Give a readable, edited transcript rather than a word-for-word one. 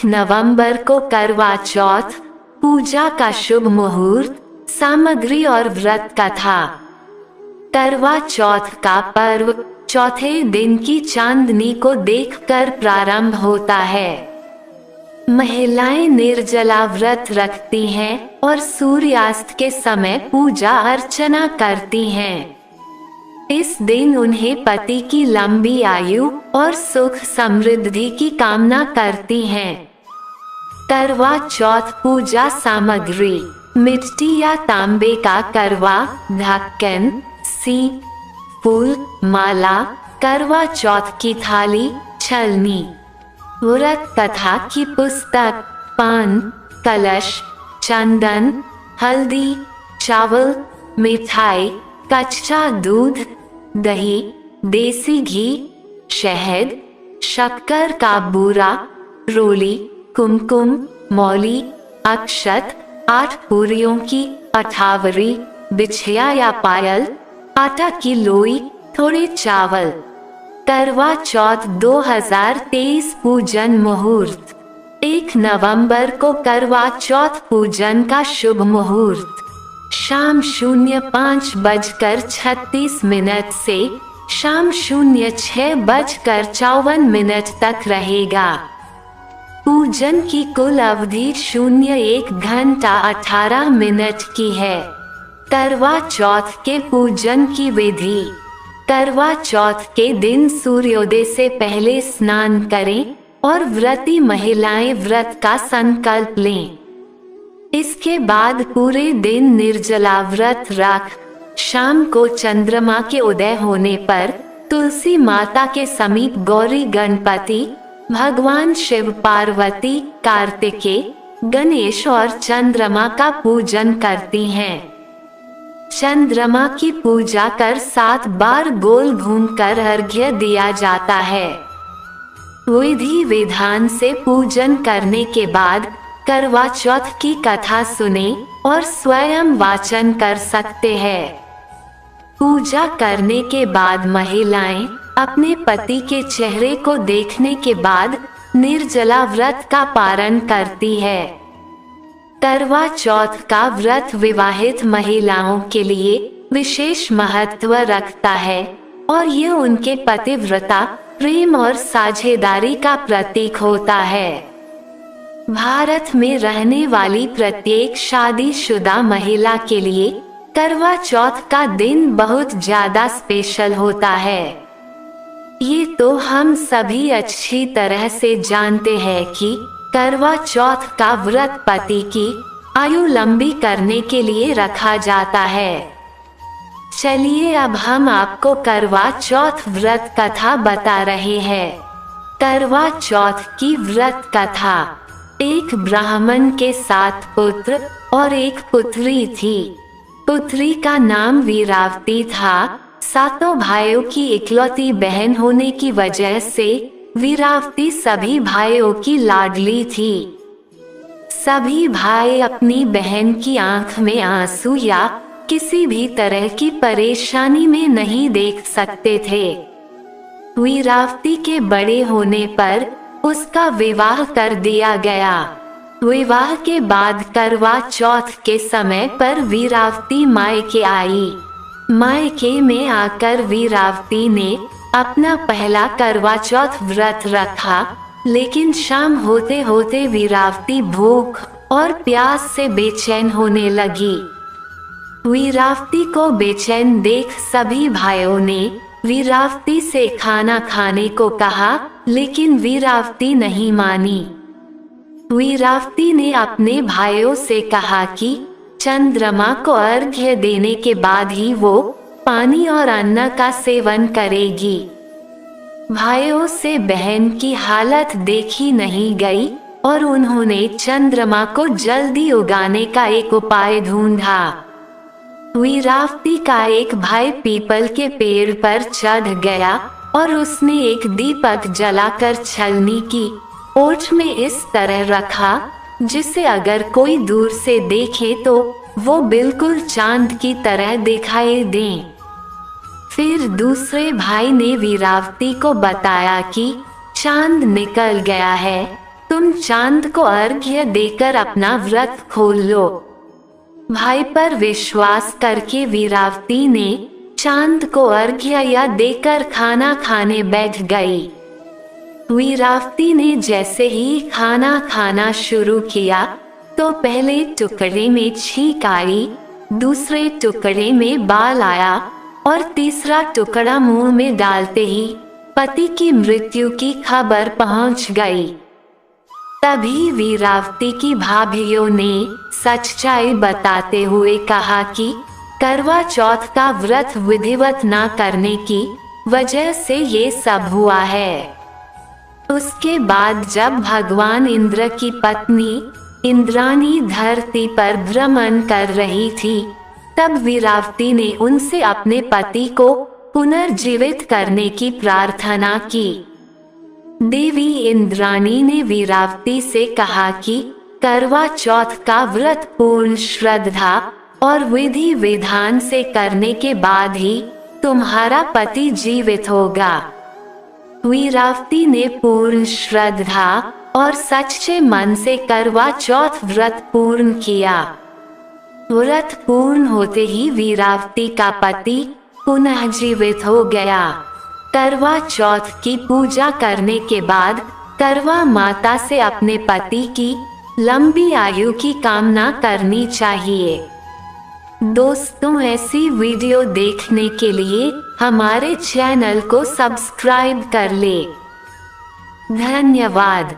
1 नवंबर को करवा चौथ, पूजा का शुभ मुहूर्त, सामग्री और व्रत कथा। करवा चौथ का पर्व चौथे दिन की चांदनी को देखकर प्रारंभ होता है। महिलाएं निर्जला व्रत रखती हैं और सूर्यास्त के समय पूजा अर्चना करती हैं। इस दिन उन्हें पति की लंबी आयु और सुख समृद्धि की कामना करती हैं। करवा चौथ पूजा सामग्री: मिट्टी या तांबे का करवा, ढक्कन, सीप, फूल, माला, करवा चौथ की थाली, छलनी। व्रत कथा की पुस्तक: पान, कलश, चंदन, हल्दी, चावल, मिठाई, कच्चा दूध, दही, देसी घी, शहद, शक्कर का बूरा, रोली, कुमकुम, मौली, अक्षत, 8 पूरियों की अठावरी, बिछिया या पायल, आटा की लोई, थोड़े चावल। करवा चौथ 2023 पूजन मुहूर्त: 1 नवंबर को करवा चौथ पूजन का शुभ मुहूर्त शाम 05:36 से शाम 06:54 तक रहेगा। पूजन की कुल अवधि 01 घंटा 18 मिनट की है। करवा चौथ के पूजन की विधि: करवा चौथ के दिन सूर्योदय से पहले स्नान करें और व्रती महिलाएं व्रत का संकल्प लें। इसके बाद पूरे दिन निर्जला व्रत रख शाम को चंद्रमा के उदय होने पर तुलसी माता के समीप गौरी गणपति, भगवान शिव, पार्वती, कार्तिकेय, गणेश और चंद्रमा का पूजन करती हैं। चंद्रमा की पूजा कर 7 बार गोल घूमकर अर्घ्य दिया जाता है। विधि विधान से पूजन करने के बाद करवा चौथ की कथा सुने और स्वयं वाचन कर सकते हैं। पूजा करने के बाद महिलाएं अपने पति के चेहरे को देखने के बाद निर्जला व्रत का पारण करती है। करवा चौथ का व्रत विवाहित महिलाओं के लिए विशेष महत्व रखता है और ये उनके पतिव्रता, प्रेम और साझेदारी का प्रतीक होता है। भारत में रहने वाली प्रत्येक शादीशुदा महिला के लिए करवा चौथ का दिन बहुत ज्यादा स्पेशल होता है। ये तो हम सभी अच्छी तरह से जानते हैं कि करवा चौथ का व्रत पति की आयु लंबी करने के लिए रखा जाता है। चलिए अब हम आपको करवा चौथ व्रत कथा बता रहे हैं। करवा चौथ की व्रत कथा: एक ब्राह्मण के 7 पुत्र और एक पुत्री थी। पुत्री का नाम वीरावती था। 7 भाइयों की इकलौती बहन होने की वजह से वीरावती सभी भाइयों की लाडली थी। सभी भाई अपनी बहन की आंख में आंसू या किसी भी तरह की परेशानी में नहीं देख सकते थे। वीरावती के बड़े होने पर उसका विवाह कर दिया गया। विवाह के बाद करवा चौथ के समय पर वीरावती मायके आई। मायके में आकर वीरावती ने अपना पहला करवा चौथ व्रत रखा, लेकिन शाम होते होते वीरावती भूख और प्यास से बेचैन होने लगी। वीरावती को बेचैन देख सभी भाइयों ने वीरावती से खाना खाने को कहा, लेकिन वीरावती नहीं मानी। वीरावती ने अपने भाइयों से कहा कि चंद्रमा को अर्घ्य देने के बाद ही वो पानी और अन्न का सेवन करेगी। भाइयों से बहन की हालत देखी नहीं गई और उन्होंने चंद्रमा को जल्दी उगाने का एक उपाय ढूंढा। वीरावती का एक भाई पीपल के पेड़ पर चढ़ गया और उसने एक दीपक जलाकर छलनी की ओट में इस तरह रखा जिसे अगर कोई दूर से देखे तो वो बिल्कुल चांद की तरह दिखाई दे। फिर दूसरे भाई ने वीरावती को बताया कि चांद निकल गया है, तुम चांद को अर्घ्य देकर अपना व्रत खोल लो। भाई पर विश्वास करके वीरावती ने चांद को अर्घ्य या देकर खाना खाने बैठ गई। वीरावती ने जैसे ही खाना खाना शुरू किया तो पहले टुकड़े में छींक आई, दूसरे टुकड़े में बाल आया और तीसरा टुकड़ा मुंह में डालते ही पति की मृत्यु की खबर पहुंच गई। तभी वीरावती की भाभीियों ने सच्चाई बताते हुए कहा कि करवा चौथ का व्रत विधिवत न करने की वजह से ये सब हुआ है। उसके बाद जब भगवान इंद्र की पत्नी इंद्राणी धरती पर भ्रमण कर रही थी, तब वीरावती ने उनसे अपने पति को पुनर्जीवित करने की प्रार्थना की। देवी इंद्राणी ने वीरावती से कहा कि करवा चौथ का व्रत पूर्ण श्रद्धा और विधि विधान से करने के बाद ही तुम्हारा पति जीवित होगा। वीरावती ने पूर्ण श्रद्धा और सच्चे मन से करवा चौथ व्रत पूर्ण किया। व्रत पूर्ण होते ही वीरावती का पति पुनः जीवित हो गया। करवा चौथ की पूजा करने के बाद करवा माता से अपने पति की लंबी आयु की कामना करनी चाहिए। दोस्तों, ऐसी वीडियो देखने के लिए हमारे चैनल को सब्सक्राइब कर ले। धन्यवाद।